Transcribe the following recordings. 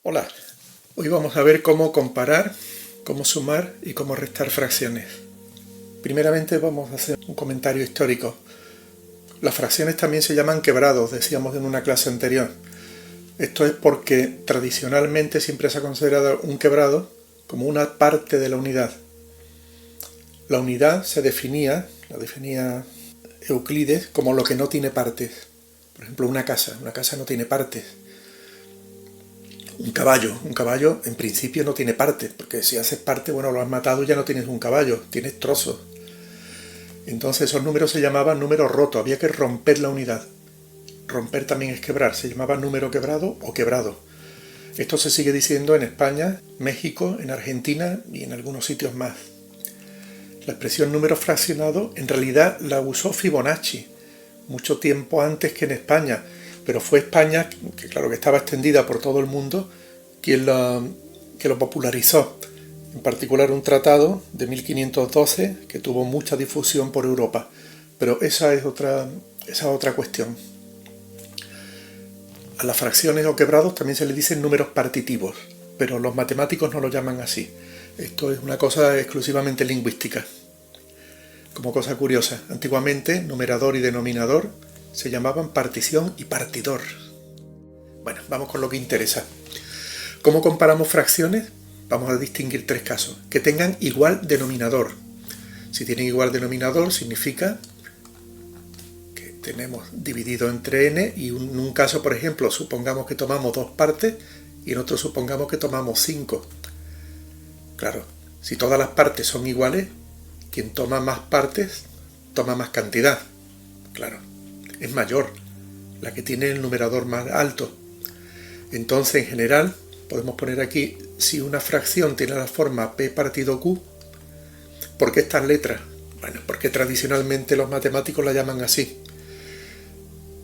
Hola, hoy vamos a ver cómo comparar, cómo sumar y cómo restar fracciones. Primeramente vamos a hacer un comentario histórico. Las fracciones también se llaman quebrados, decíamos en una clase anterior. Esto es porque tradicionalmente siempre se ha considerado un quebrado como una parte de la unidad. La unidad la definía Euclides como lo que no tiene partes. Por ejemplo, una casa no tiene partes. Un caballo en principio no tiene partes, porque si haces parte, bueno, lo has matado y ya no tienes un caballo, tienes trozos. Entonces esos números se llamaban números rotos, había que romper la unidad. Romper también es quebrar, se llamaba número quebrado o quebrado. Esto se sigue diciendo en España, México, en Argentina y en algunos sitios más. La expresión número fraccionado en realidad la usó Fibonacci, mucho tiempo antes que en España, pero fue España, que claro que estaba extendida por todo el mundo, que lo popularizó. En particular un tratado de 1512 que tuvo mucha difusión por Europa. Pero esa es otra cuestión. A las fracciones o quebrados también se le dicen números partitivos, pero los matemáticos no lo llaman así. Esto es una cosa exclusivamente lingüística. Como cosa curiosa, antiguamente numerador y denominador se llamaban partición y partidor. Bueno, vamos con lo que interesa. ¿Cómo comparamos fracciones? Vamos a distinguir tres casos. Que tengan igual denominador. Si tienen igual denominador significa que tenemos dividido entre n y en un caso, por ejemplo, supongamos que tomamos dos partes y en otro supongamos que tomamos 5. Claro, si todas las partes son iguales, quien toma más partes toma más cantidad. Claro, es mayor la que tiene el numerador más alto. Entonces, en general, podemos poner aquí, si una fracción tiene la forma p partido q, ¿por qué estas letras? Bueno, porque tradicionalmente los matemáticos la llaman así.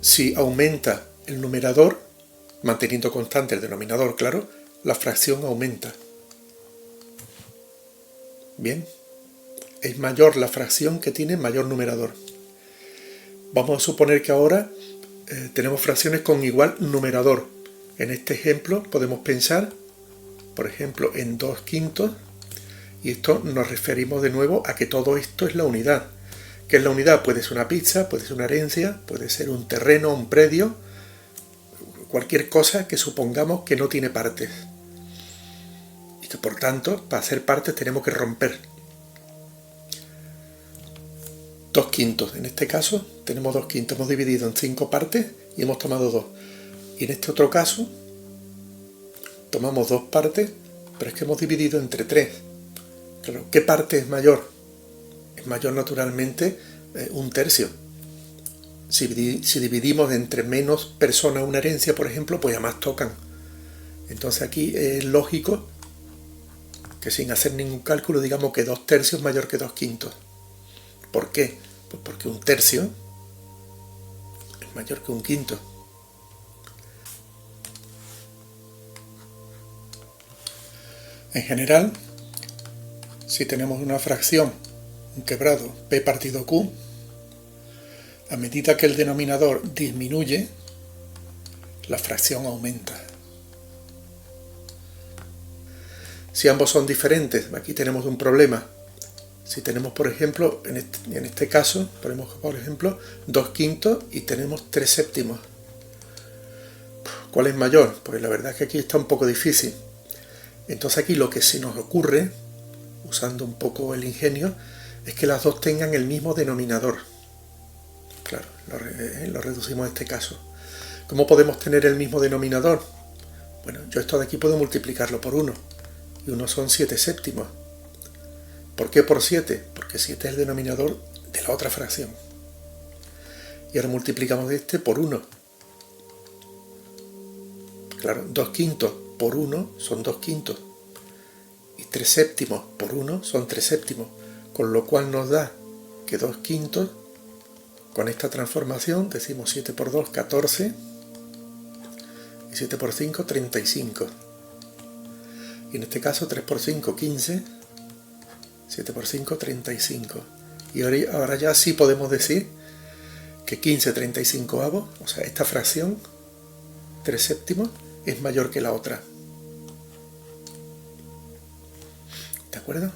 Si aumenta el numerador, manteniendo constante el denominador, claro, la fracción aumenta. Bien, es mayor la fracción que tiene mayor numerador. Vamos a suponer que ahora tenemos fracciones con igual numerador. En este ejemplo podemos pensar, por ejemplo, en 2 quintos, y esto nos referimos de nuevo a que todo esto es la unidad. ¿Qué es la unidad? Puede ser una pizza, puede ser una herencia, puede ser un terreno, un predio, cualquier cosa que supongamos que no tiene partes. Y que por tanto, para hacer partes tenemos que romper. 2 quintos, en este caso tenemos 2 quintos, hemos dividido en 5 partes y hemos tomado 2. Y en este otro caso tomamos 2 partes, pero es que hemos dividido entre 3. Claro, ¿qué parte es mayor? Es mayor naturalmente un tercio. Si dividimos entre menos personas una herencia, por ejemplo, pues ya más tocan. Entonces aquí es lógico que sin hacer ningún cálculo digamos que 2 tercios es mayor que 2 quintos. ¿Por qué? Pues porque un tercio es mayor que un quinto. En general, si tenemos una fracción, un quebrado, p partido q, a medida que el denominador disminuye, la fracción aumenta. Si ambos son diferentes, aquí tenemos un problema. Si tenemos, por ejemplo, en este caso, ponemos por ejemplo 2 quintos y tenemos 3 séptimos. ¿Cuál es mayor? Pues la verdad es que aquí está un poco difícil. Entonces aquí lo que se nos ocurre, usando un poco el ingenio, es que las dos tengan el mismo denominador. Claro, lo reducimos a este caso. ¿Cómo podemos tener el mismo denominador? Bueno, yo esto de aquí puedo multiplicarlo por 1. Y 1 son 7 séptimos. ¿Por qué por 7? Porque 7 es el denominador de la otra fracción. Y ahora multiplicamos este por 1. Claro, 2 quintos por 1 son 2 quintos. Y 3 séptimos por 1 son 3 séptimos. Con lo cual nos da que 2 quintos, con esta transformación, decimos 7 por 2, 14. Y 7 por 5, 35. Y en este caso 3 por 5, 15. 7 por 5, 35. Y ahora ya sí podemos decir que 15 35avos, o sea, esta fracción, 3 séptimos, es mayor que la otra. ¿De acuerdo?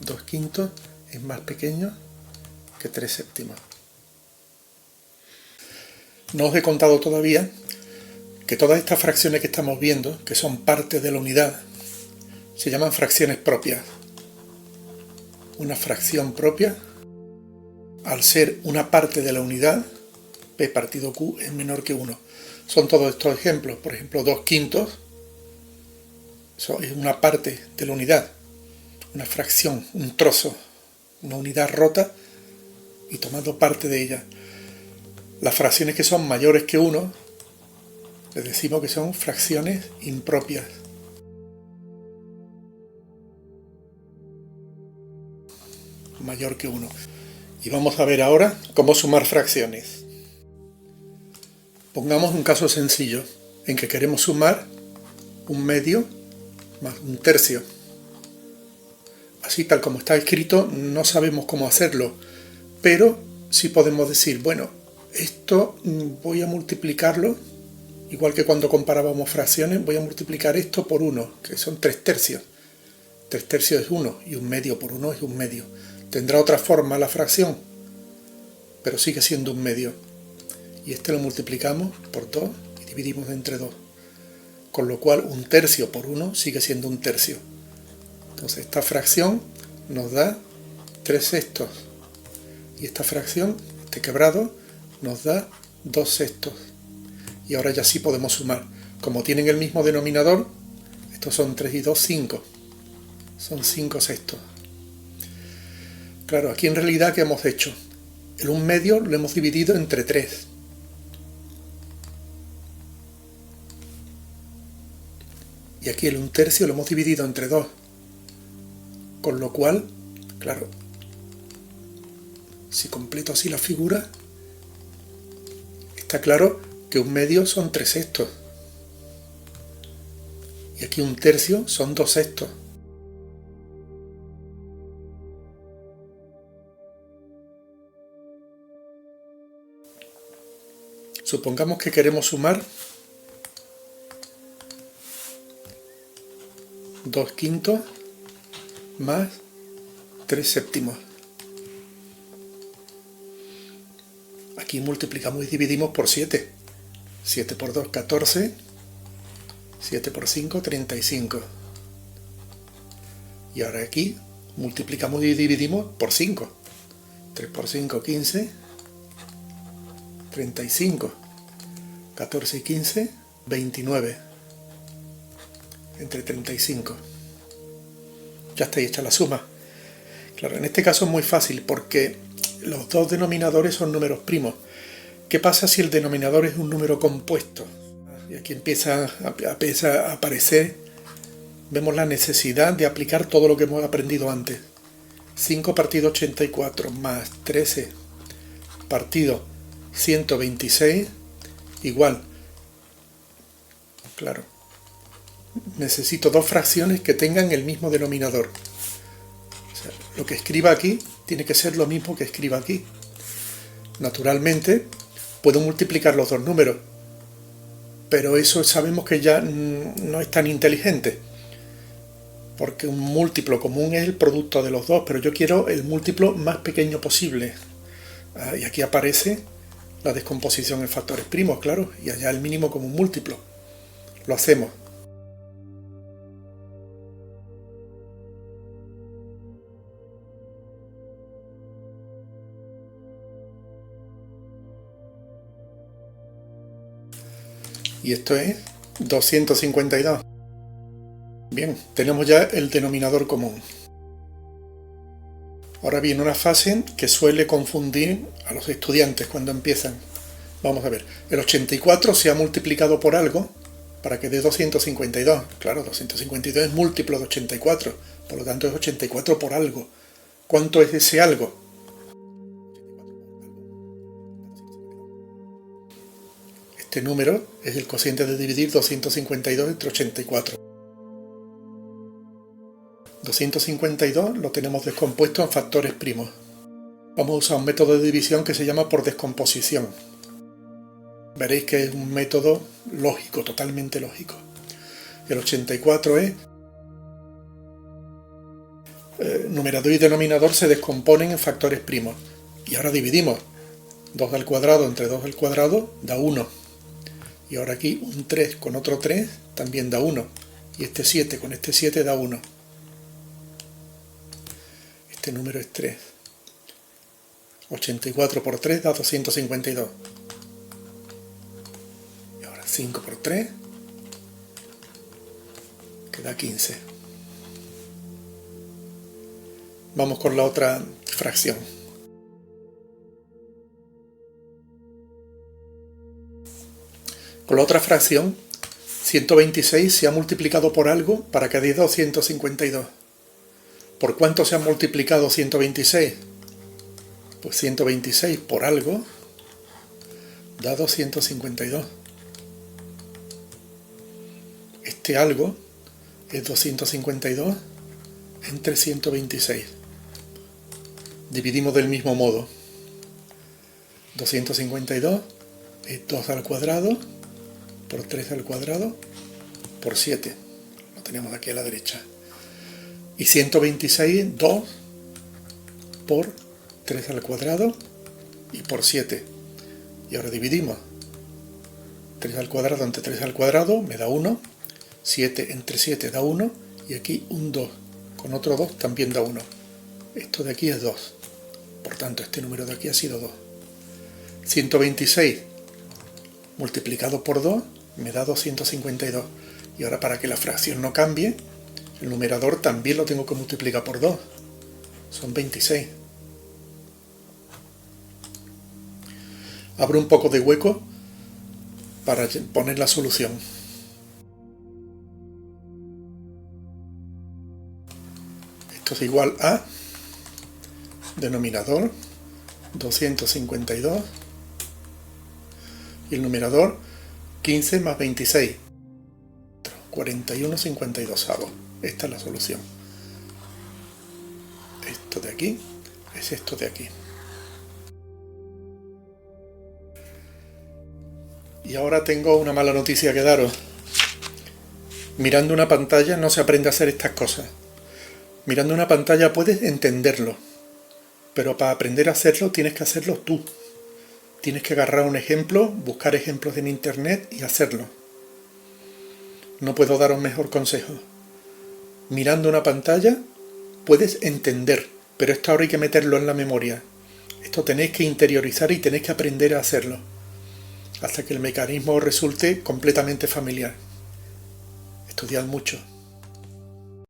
2/5 es más pequeño que 3/7. No os he contado todavía que todas estas fracciones que estamos viendo, que son partes de la unidad, se llaman fracciones propias. Una fracción propia, al ser una parte de la unidad, P partido Q es menor que 1. Son todos estos ejemplos. Por ejemplo, 2/5 es una parte de la unidad, una fracción, un trozo, una unidad rota y tomando parte de ella. Las fracciones que son mayores que 1, les decimos que son fracciones impropias. Mayor que 1. Y vamos a ver ahora cómo sumar fracciones. Pongamos un caso sencillo en que queremos sumar 1/2 más 1/3. Así tal como está escrito no sabemos cómo hacerlo, pero sí podemos decir, bueno, esto voy a multiplicarlo, igual que cuando comparábamos fracciones, voy a multiplicar esto por 1, que son 3/3. 3/3 es 1 y 1/2 por 1 es 1/2. Tendrá otra forma la fracción, pero sigue siendo 1/2. Y este lo multiplicamos por 2 y dividimos entre 2. Con lo cual 1/3 por 1 sigue siendo 1/3. Entonces esta fracción nos da 3/6. Y esta fracción, este quebrado, nos da 2/6. Y ahora ya sí podemos sumar. Como tienen el mismo denominador, estos son 3 y 2, 5. Son 5/6. Claro, aquí en realidad, ¿qué hemos hecho? El 1/2 lo hemos dividido entre 3. Y aquí el 1/3 lo hemos dividido entre 2. Con lo cual, claro, si completo así la figura, está claro que 1/2 son 3/6. Y aquí 1/3 son 2/6. Supongamos que queremos sumar 2/5 más 3/7. Aquí multiplicamos y dividimos por 7. 7 por 2, 14. 7 por 5, 35. Y ahora aquí multiplicamos y dividimos por 5. 3 por 5, 15. 35. 14 y 15, 29. Entre 35. Ya está ahí hecha la suma. Claro, en este caso es muy fácil porque los dos denominadores son números primos. ¿Qué pasa si el denominador es un número compuesto? Y aquí empieza a aparecer, vemos la necesidad de aplicar todo lo que hemos aprendido antes. 5 partido 84 más 13 partido 126 igual. Claro, necesito dos fracciones que tengan el mismo denominador. O sea, lo que escriba aquí tiene que ser lo mismo que escriba aquí. Naturalmente, puedo multiplicar los dos números, pero eso sabemos que ya no es tan inteligente, porque un múltiplo común es el producto de los dos, pero yo quiero el múltiplo más pequeño posible. Y aquí aparece la descomposición en factores primos, claro, y allá el mínimo como un múltiplo. Lo hacemos. Y esto es 252. Bien, tenemos ya el denominador común. Ahora viene una fase que suele confundir a los estudiantes cuando empiezan. Vamos a ver, el 84 se ha multiplicado por algo para que dé 252. Claro, 252 es múltiplo de 84, por lo tanto es 84 por algo. ¿Cuánto es ese algo? Este número es el cociente de dividir 252 entre 84. 252 lo tenemos descompuesto en factores primos. Vamos a usar un método de división que se llama por descomposición. Veréis que es un método lógico, totalmente lógico. El 84 es... numerador y denominador se descomponen en factores primos. Y ahora dividimos. 2 al cuadrado entre 2 al cuadrado da 1. Y ahora aquí un 3 con otro 3 también da 1. Y este 7 con este 7 da 1. Este número es 3. 84 por 3 da 252. Y ahora 5 por 3 que da 15. Vamos con la otra fracción. Con la otra fracción, 126 se ha multiplicado por algo para que dé 252. ¿Por cuánto se ha multiplicado 126? Pues 126 por algo da 252. Este algo es 252 entre 126. Dividimos del mismo modo. 252 es 2 al cuadrado por 3 al cuadrado por 7. Lo tenemos aquí a la derecha. Y 126 es 2 por 3 al cuadrado y por 7. Y ahora dividimos. 3 al cuadrado entre 3 al cuadrado me da 1. 7 entre 7 da 1. Y aquí un 2. Con otro 2 también da 1. Esto de aquí es 2. Por tanto, este número de aquí ha sido 2. 126 multiplicado por 2 me da 252. Y ahora, para que la fracción no cambie, el numerador también lo tengo que multiplicar por 2. Son 26. Abro un poco de hueco para poner la solución. Esto es igual a denominador 252 y el numerador 15 más 26, 41,52. Esta es la solución. Esto de aquí es esto de aquí. Y ahora tengo una mala noticia que daros. Mirando una pantalla no se aprende a hacer estas cosas. Mirando una pantalla puedes entenderlo, pero para aprender a hacerlo tienes que hacerlo tú. Tienes que agarrar un ejemplo, buscar ejemplos en internet y hacerlo. No puedo daros mejor consejo. Mirando una pantalla puedes entender, pero esto ahora hay que meterlo en la memoria. Esto tenéis que interiorizar y tenéis que aprender a hacerlo, hasta que el mecanismo os resulte completamente familiar. Estudiad mucho.